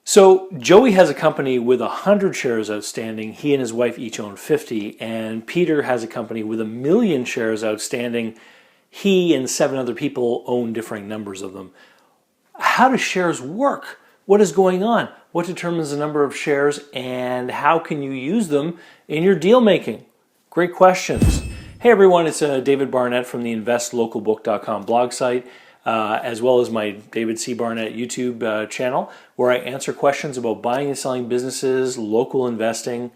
So Joey has a company with 100 shares outstanding. He and his wife each own 50. And Peter has a company with 1,000,000 shares outstanding. He and 7 other people own differing numbers of them. How do shares work? What is going on? What determines the number of shares, and how can you use them in your deal making? Great questions. Hey everyone, it's David Barnett from the investlocalbook.com blog site, as well as my David C. Barnett YouTube channel, where I answer questions about buying and selling businesses, local investing,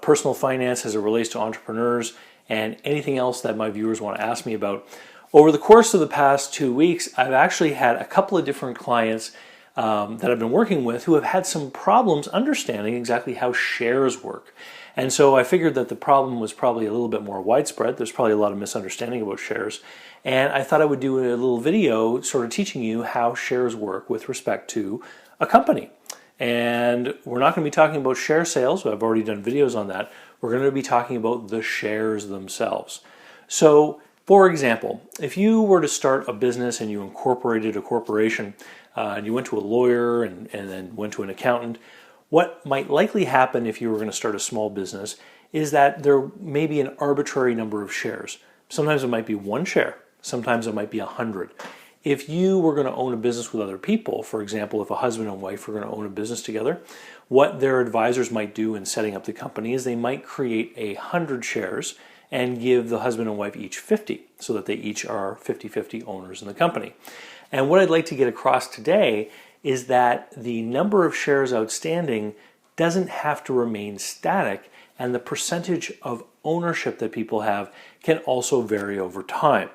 personal finance as it relates to entrepreneurs, and anything else that my viewers want to ask me about. Over the course of the past 2 weeks, I've actually had a couple of different clients that I've been working with who have had some problems understanding exactly how shares work. And so I figured that the problem was probably a little bit more widespread. There's probably a lot of misunderstanding about shares. And I thought I would do a little video sort of teaching you how shares work with respect to a company. And we're not going to be talking about share sales. I've already done videos on that. We're going to be talking about the shares themselves. So, for example, if you were to start a business and you incorporated a corporation and you went to a lawyer and then went to an accountant, what might likely happen if you were going to start a small business is that there may be an arbitrary number of shares. Sometimes it might be 1 share. Sometimes it might be 100. If you were going to own a business with other people, for example, if a husband and wife were going to own a business together, what their advisors might do in setting up the company is they might create 100 shares and give the husband and wife each 50, so that they each are 50-50 owners in the company. And what I'd like to get across today is that the number of shares outstanding doesn't have to remain static, and the percentage of ownership that people have can also vary over time.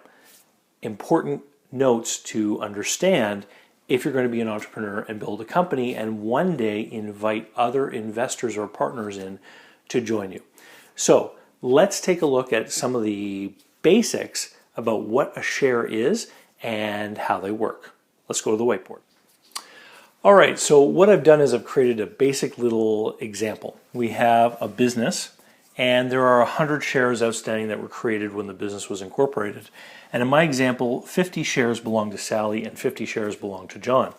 Important notes to understand if you're going to be an entrepreneur and build a company and one day invite other investors or partners in to join you. So let's take a look at some of the basics about what a share is and how they work. Let's go to the whiteboard. All right, so what I've done is I've created a basic little example. We have a business, and there are 100 shares outstanding that were created when the business was incorporated. And in my example, 50 shares belong to Sally and 50 shares belong to John.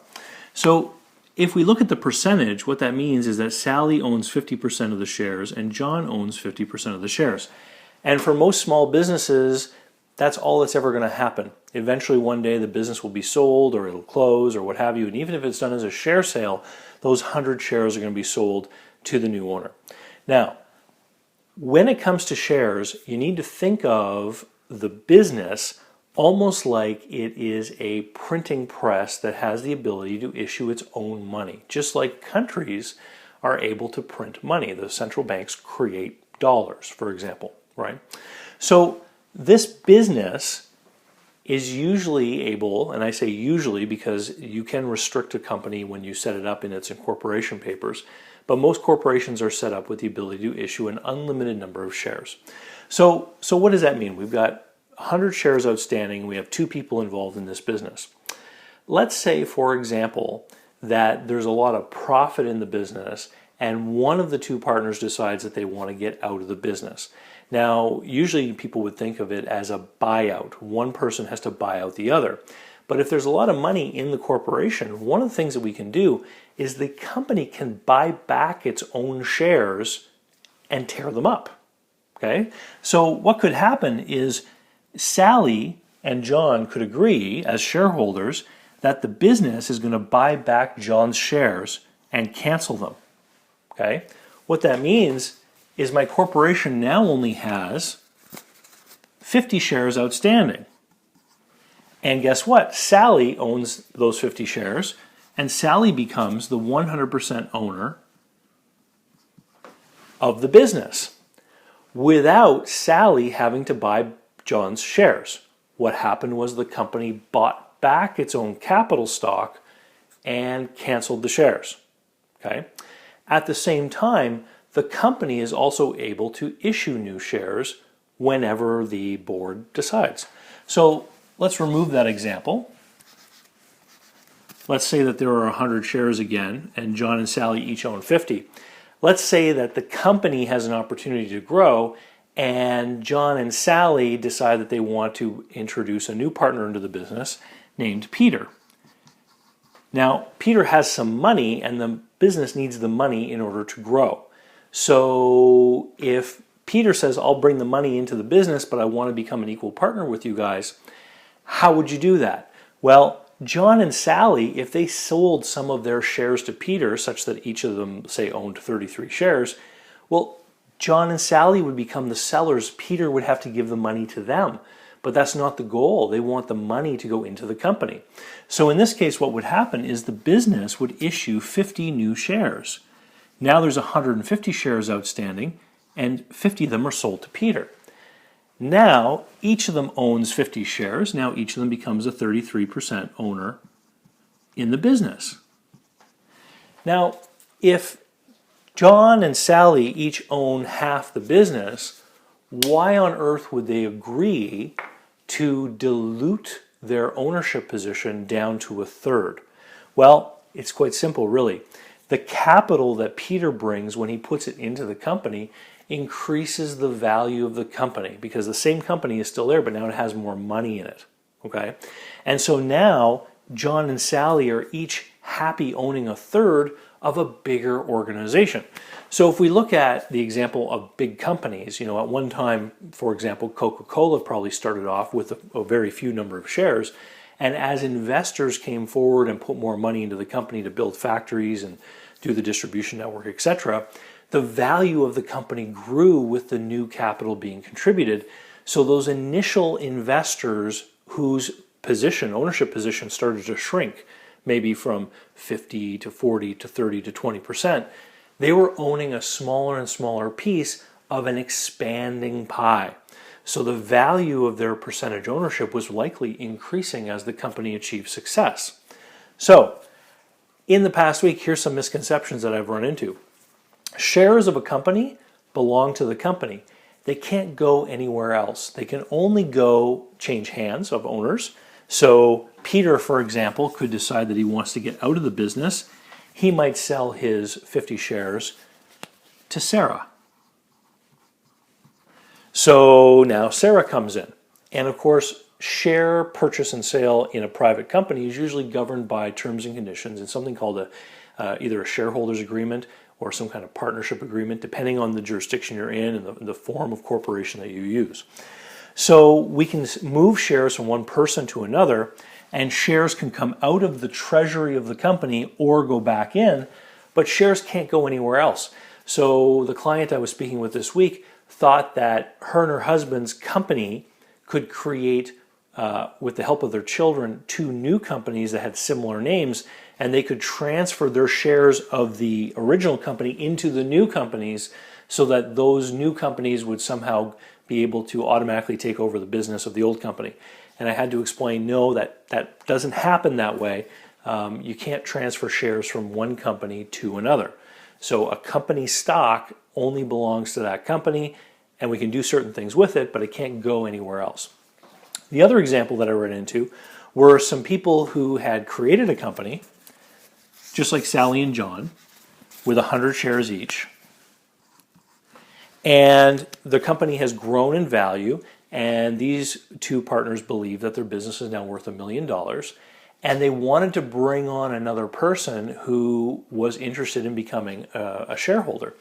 So if we look at the percentage, what that means is that Sally owns 50% of the shares and John owns 50% of the shares. And for most small businesses, that's all that's ever going to happen. Eventually one day the business will be sold or it'll close or what have you. And even if it's done as a share sale, those 100 shares are going to be sold to the new owner. Now, when it comes to shares, you need to think of the business almost like it is a printing press that has the ability to issue its own money. Just like countries are able to print money. The central banks create dollars, for example, right? So this business is usually able, and I say usually because you can restrict a company when you set it up in its incorporation papers, but most corporations are set up with the ability to issue an unlimited number of shares. So what does that mean? We've got 100 shares outstanding. We have 2 people involved in this business. Let's say, for example, that there's a lot of profit in the business and one of the 2 partners decides that they want to get out of the business. Now, usually people would think of it as a buyout. One person has to buy out the other. But if there's a lot of money in the corporation, one of the things that we can do is the company can buy back its own shares and tear them up. Okay? So what could happen is Sally and John could agree as shareholders that the business is going to buy back John's shares and cancel them. Okay? What that means is my corporation now only has 50 shares outstanding. And guess what? Sally owns those 50 shares, and Sally becomes the 100% owner of the business without Sally having to buy John's shares. What happened was the company bought back its own capital stock and canceled the shares. Okay? At the same time, the company is also able to issue new shares whenever the board decides. So let's remove that example. Let's say that there are 100 shares again, and John and Sally each own 50. Let's say that the company has an opportunity to grow, and John and Sally decide that they want to introduce a new partner into the business named Peter. Now, Peter has some money, and the business needs the money in order to grow. So if Peter says, I'll bring the money into the business, but I want to become an equal partner with you guys, how would you do that? Well, John and Sally, if they sold some of their shares to Peter, such that each of them, say, owned 33 shares, well, John and Sally would become the sellers. Peter would have to give the money to them. But that's not the goal. They want the money to go into the company. So in this case, what would happen is the business would issue 50 new shares. Now there's 150 shares outstanding, and 50 of them are sold to Peter. Now, each of them owns 50 shares. Now each of them becomes a 33% owner in the business. Now, if John and Sally each own half the business, why on earth would they agree to dilute their ownership position down to a third? Well, it's quite simple, really. The capital that Peter brings when he puts it into the company increases the value of the company, because the same company is still there, but now it has more money in it. Okay? And so now John and Sally are each happy owning a third of a bigger organization. So if we look at the example of big companies, at one time, for example, Coca-Cola probably started off with a very few number of shares. And as investors came forward and put more money into the company to build factories and do the distribution network, etc., the value of the company grew with the new capital being contributed. So those initial investors whose ownership position started to shrink, maybe from 50 to 40 to 30 to 20%, they were owning a smaller and smaller piece of an expanding pie. So the value of their percentage ownership was likely increasing as the company achieved success. So, in the past week, here's some misconceptions that I've run into. Shares of a company belong to the company. They can't go anywhere else. They can only go change hands of owners. So Peter, for example, could decide that he wants to get out of the business. He might sell his 50 shares to Sarah. So now Sarah comes in. And of course, share purchase and sale in a private company is usually governed by terms and conditions and something called either a shareholders agreement or some kind of partnership agreement, depending on the jurisdiction you're in and the form of corporation that you use. So we can move shares from one person to another, and shares can come out of the treasury of the company or go back in, but shares can't go anywhere else. So the client I was speaking with this week thought that her and her husband's company could create, with the help of their children, 2 new companies that had similar names, and they could transfer their shares of the original company into the new companies so that those new companies would somehow be able to automatically take over the business of the old company. And I had to explain, no, that doesn't happen that way. You can't transfer shares from one company to another. So a company stock only belongs to that company, and we can do certain things with it, but it can't go anywhere else. The other example that I ran into were some people who had created a company, just like Sally and John, with 100 shares each. And the company has grown in value, and these 2 partners believe that their business is now worth $1 million. And they wanted to bring on another person who was interested in becoming a shareholder.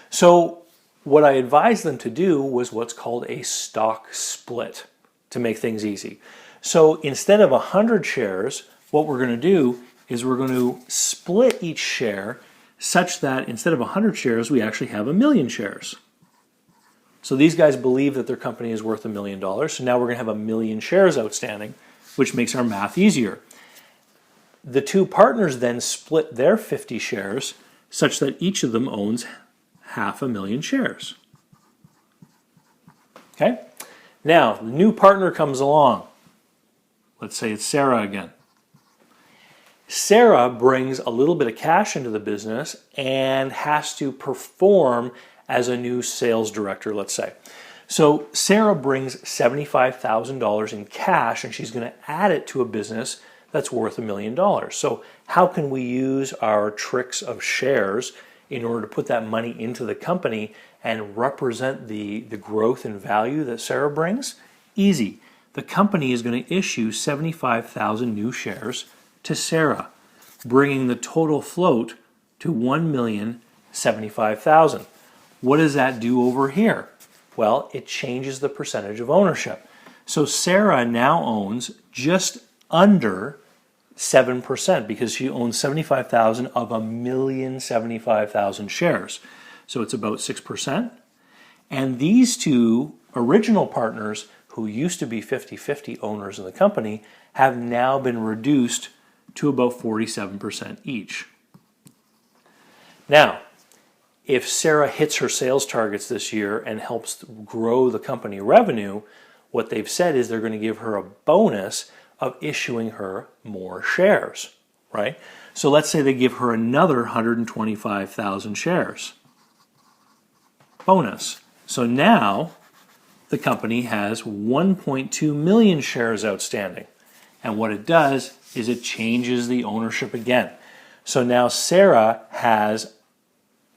So what I advised them to do was what's called a stock split to make things easy. So instead of 100 shares, what we're going to do is we're going to split each share such that instead of 100 shares, we actually have 1,000,000 shares. So these guys believe that their company is worth $1 million. So now we're going to have 1,000,000 shares outstanding, which makes our math easier. The 2 partners then split their 50 shares such that each of them owns 500,000 shares. Okay? Now, the new partner comes along. Let's say it's Sarah again. Sarah brings a little bit of cash into the business and has to perform as a new sales director, let's say. So Sarah brings $75,000 in cash, and she's going to add it to a business that's worth $1 million. So how can we use our tricks of shares in order to put that money into the company and represent the growth and value that Sarah brings? Easy. The company is going to issue 75,000 new shares to Sarah, bringing the total float to 1,075,000. What does that do over here? Well, it changes the percentage of ownership. So Sarah now owns just under 7% because she owns 75,000 of 1,075,000 shares. So it's about 6%. And these two original partners who used to be 50-50 owners in the company have now been reduced to about 47% each. Now, if Sarah hits her sales targets this year and helps grow the company revenue, what they've said is they're going to give her a bonus of issuing her more shares, right? So let's say they give her another 125,000 shares. Bonus. So now the company has 1.2 million shares outstanding. And what it does is it changes the ownership again. So now Sarah has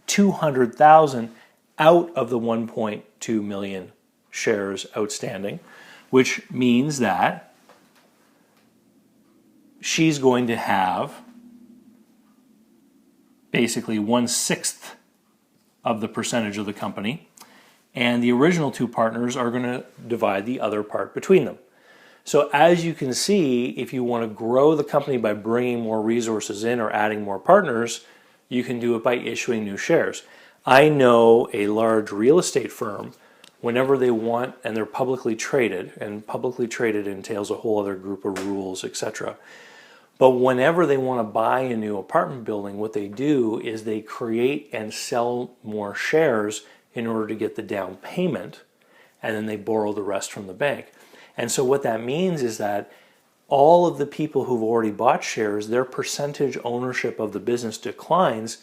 200,000 out of the 1.2 million shares outstanding, which means that she's going to have basically 1/6 of the percentage of the company, and the original two partners are going to divide the other part between them. So as you can see, if you want to grow the company by bringing more resources in or adding more partners, you can do it by issuing new shares. I know a large real estate firm, whenever they want, and they're publicly traded, and publicly traded entails a whole other group of rules, etc. But whenever they want to buy a new apartment building, what they do is they create and sell more shares in order to get the down payment, and then they borrow the rest from the bank. And so what that means is that all of the people who've already bought shares, their percentage ownership of the business declines,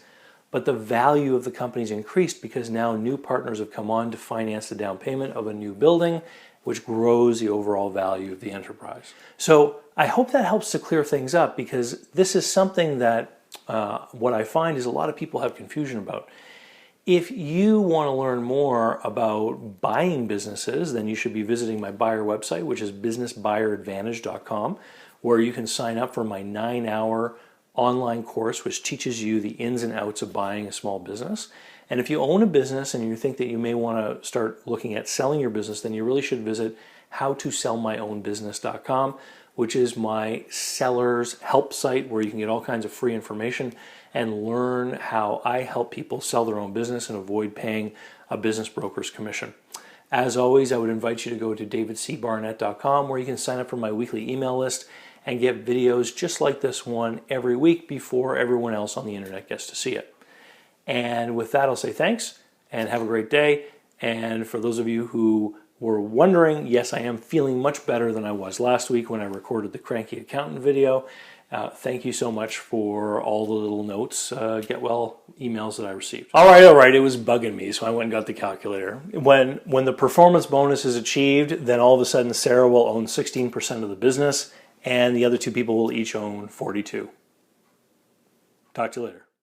but the value of the company's increased because now new partners have come on to finance the down payment of a new building, which grows the overall value of the enterprise. So I hope that helps to clear things up, because this is something that what I find is a lot of people have confusion about. If you want to learn more about buying businesses, then you should be visiting my buyer website, which is businessbuyeradvantage.com, where you can sign up for my 9-hour online course, which teaches you the ins and outs of buying a small business. And if you own a business and you think that you may want to start looking at selling your business, then you really should visit howtosellmyownbusiness.com, which is my seller's help site where you can get all kinds of free information and learn how I help people sell their own business and avoid paying a business broker's commission. As always, I would invite you to go to davidcbarnett.com, where you can sign up for my weekly email list and get videos just like this one every week before everyone else on the internet gets to see it. And with that, I'll say thanks and have a great day. And for those of you who were wondering, yes, I am feeling much better than I was last week when I recorded the Cranky Accountant video. Thank you so much for all the little notes, get well emails that I received. All right, it was bugging me, so I went and got the calculator. When the performance bonus is achieved, then all of a sudden Sarah will own 16% of the business, and the other two people will each own 42%. Talk to you later.